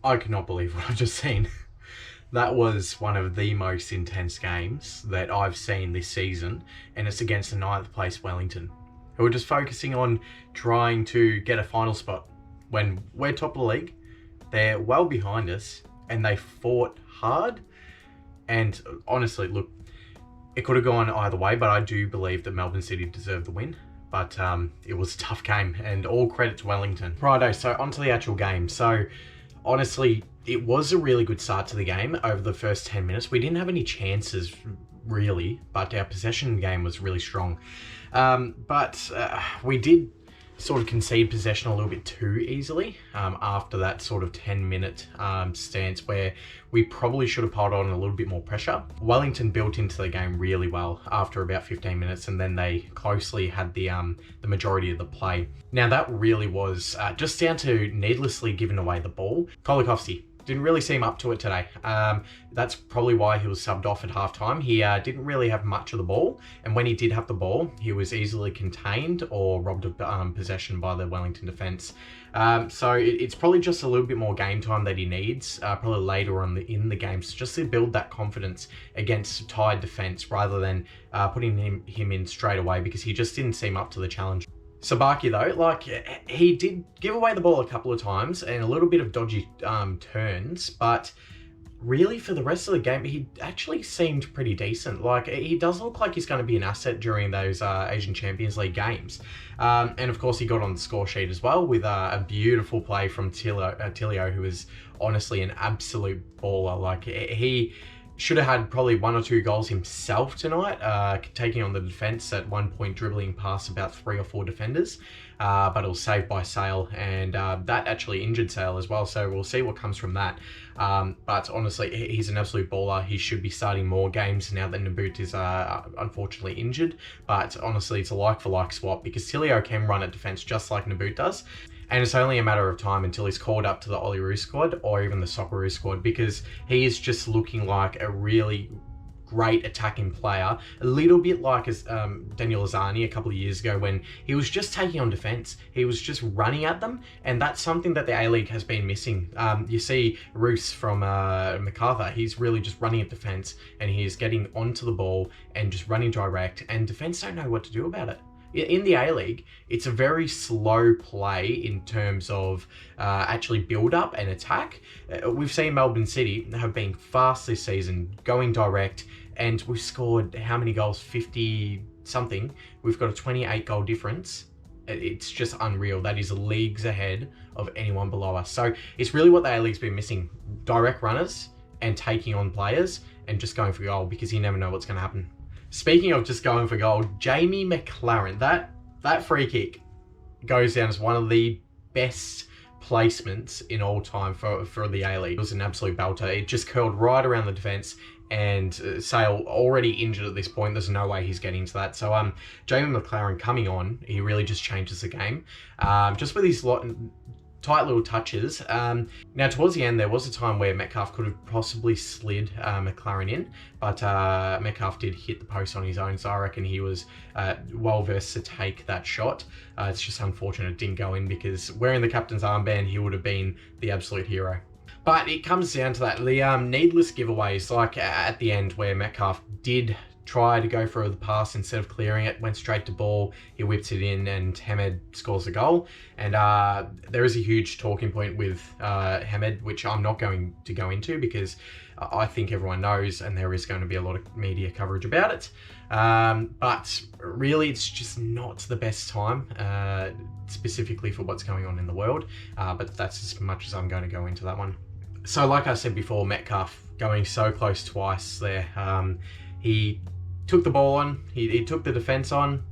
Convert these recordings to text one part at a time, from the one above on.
I cannot believe what I've just seen. That was one of the most intense games that I've seen this season, and it's against the 9th place Wellington, who are just focusing on trying to get a final spot. When we're top of the league, they're well behind us, and they fought hard. And honestly, look, it could have gone either way, but I do believe that Melbourne City deserved the win. But it was a tough game, and all credit to Wellington. Righto, so onto the actual game. So honestly, it was a really good start to the game over the first 10 minutes. We didn't have any chances, really, but our possession game was really strong. But we did sort of concede possession a little bit too easily after that sort of 10-minute stance where we probably should have piled on a little bit more pressure. Wellington built into the game really well after about 15 minutes, and then they closely had the majority of the play. Now that really was just down to needlessly giving away the ball. COCAFO didn't really seem up to it today. That's probably why he was subbed off at halftime. He didn't really have much of the ball, and when he did have the ball, he was easily contained or robbed of possession by the Wellington defence. So it's probably just a little bit more game time that he needs, probably later on in the games, just to build that confidence against a tired defence rather than putting him in straight away, because he just didn't seem up to the challenge. Sabaki though, like, he did give away the ball a couple of times and a little bit of dodgy turns, but really for the rest of the game, he actually seemed pretty decent. Like, he does look like he's going to be an asset during those Asian Champions League games. And of course, he got on the score sheet as well with a beautiful play from Tilio, who is honestly an absolute baller. Like, he should have had probably 1 or 2 goals himself tonight, taking on the defence at one point, dribbling past about 3 or 4 defenders, but it was saved by Sale, and that actually injured Sale as well, so we'll see what comes from that. But honestly, he's an absolute baller. He should be starting more games now that Naboot is unfortunately injured, but honestly, it's a like-for-like swap, because Tilio can run at defence just like Naboot does. And it's only a matter of time until he's called up to the Olyroos squad or even the Socceroos squad, because he is just looking like a really great attacking player. A little bit like as Daniel Azani a couple of years ago, when he was just taking on defence. He was just running at them, and that's something that the A-League has been missing. You see Roos from MacArthur, he's really just running at defence, and he's getting onto the ball and just running direct, and defence don't know what to do about it. In the A-League, it's a very slow play in terms of actually build up and attack. We've seen Melbourne City have been fast this season, going direct, and we've scored how many goals? 50 something. We've got a 28 goal difference. It's just unreal. That is leagues ahead of anyone below us. So it's really what the A-League's been missing: direct runners and taking on players and just going for goal, because you never know what's going to happen. Speaking of just going for goal, Jamie McLaren, that free kick goes down as one of the best placements in all time for the A-League. It was an absolute belter. It just curled right around the defence, and Sale already injured at this point. There's no way he's getting to that. So Jamie McLaren coming on, he really just changes the game. Just with his tight little touches. Now towards the end, there was a time where Metcalf could have possibly slid McLaren in, but Metcalf did hit the post on his own, so I reckon he was well versed to take that shot. It's just unfortunate it didn't go in, because wearing the captain's armband, he would have been the absolute hero. But it comes down to that, the needless giveaways, like at the end where Metcalf did try to go for the pass instead of clearing it, went straight to ball, he whips it in, and Hamed scores a goal. And there is a huge talking point with Hamed, which I'm not going to go into, because I think everyone knows, and there is going to be a lot of media coverage about it. But really, it's just not the best time, specifically for what's going on in the world. But that's as much as I'm going to go into that one. So like I said before, Metcalf going so close twice there. He took the ball on, he took the defence on,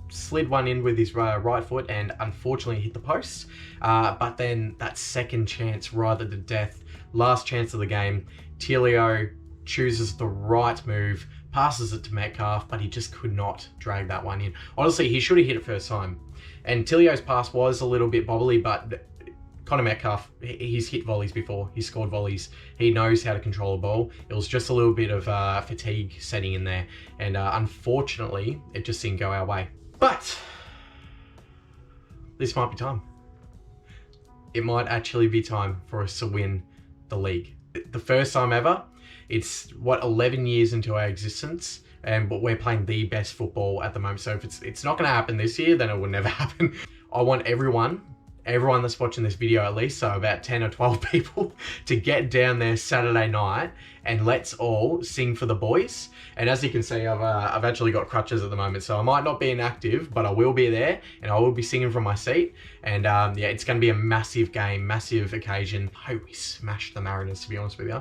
slid one in with his right foot, and unfortunately hit the post. But then that second chance, right at the death, last chance of the game, Tilio chooses the right move, passes it to Metcalf, but he just could not drag that one in. Honestly, he should have hit it first time. And Tilio's pass was a little bit bobbly, but Connor Metcalf, he's hit volleys before, he's scored volleys, he knows how to control a ball. It was just a little bit of fatigue setting in there, and unfortunately, it just didn't go our way. But this might be time. It might actually be time for us to win the league. The first time ever. It's 11 years into our existence, but we're playing the best football at the moment. So if it's not going to happen this year, then it will never happen. I want everyone that's watching this video, at least, so about 10 or 12 people, to get down there Saturday night and let's all sing for the boys. And as you can see, I've actually got crutches at the moment, so I might not be inactive, but I will be there and I will be singing from my seat. And yeah, it's going to be a massive game, massive occasion. I hope we smash the Mariners, to be honest with you.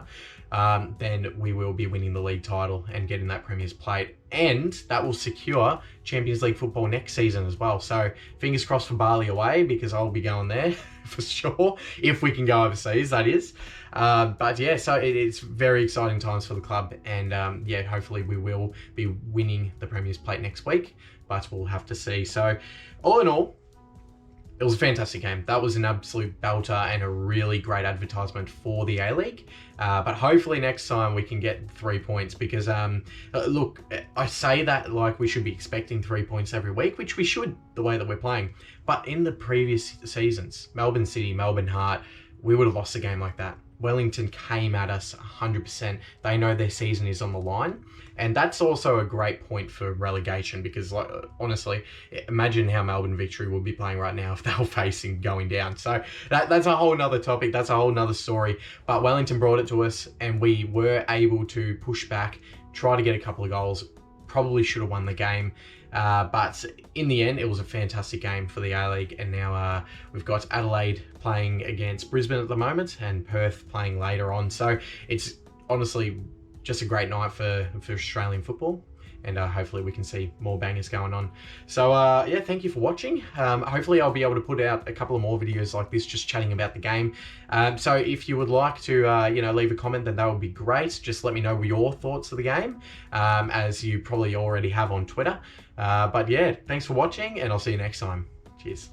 Then we will be winning the league title and getting that Premier's Plate, and that will secure Champions League football next season as well. So fingers crossed for Bali away, because I'll be going there for sure, if we can go overseas, that is. But yeah, so it's very exciting times for the club, and yeah, hopefully we will be winning the Premier's Plate next week, but we'll have to see. So all in all, it was a fantastic game. That was an absolute belter and a really great advertisement for the A-League. But hopefully next time we can get 3 points, because look, I say that like we should be expecting 3 points every week, which we should, the way that we're playing. But in the previous seasons, Melbourne City, Melbourne Heart, we would have lost a game like that. Wellington came at us 100%. They know their season is on the line. And that's also a great point for relegation, because like, honestly, imagine how Melbourne Victory would be playing right now if they were facing going down. So that's a whole nother topic. That's a whole nother story. But Wellington brought it to us and we were able to push back, try to get a couple of goals. Probably should have won the game. But in the end, it was a fantastic game for the A-League. And now we've got Adelaide playing against Brisbane at the moment and Perth playing later on. So it's honestly just a great night for Australian football, and hopefully we can see more bangers going on. So yeah, thank you for watching. Hopefully I'll be able to put out a couple of more videos like this, just chatting about the game. So if you would like to you know, leave a comment, then that would be great. Just let me know your thoughts of the game, as you probably already have on Twitter. But yeah, thanks for watching, and I'll see you next time. Cheers.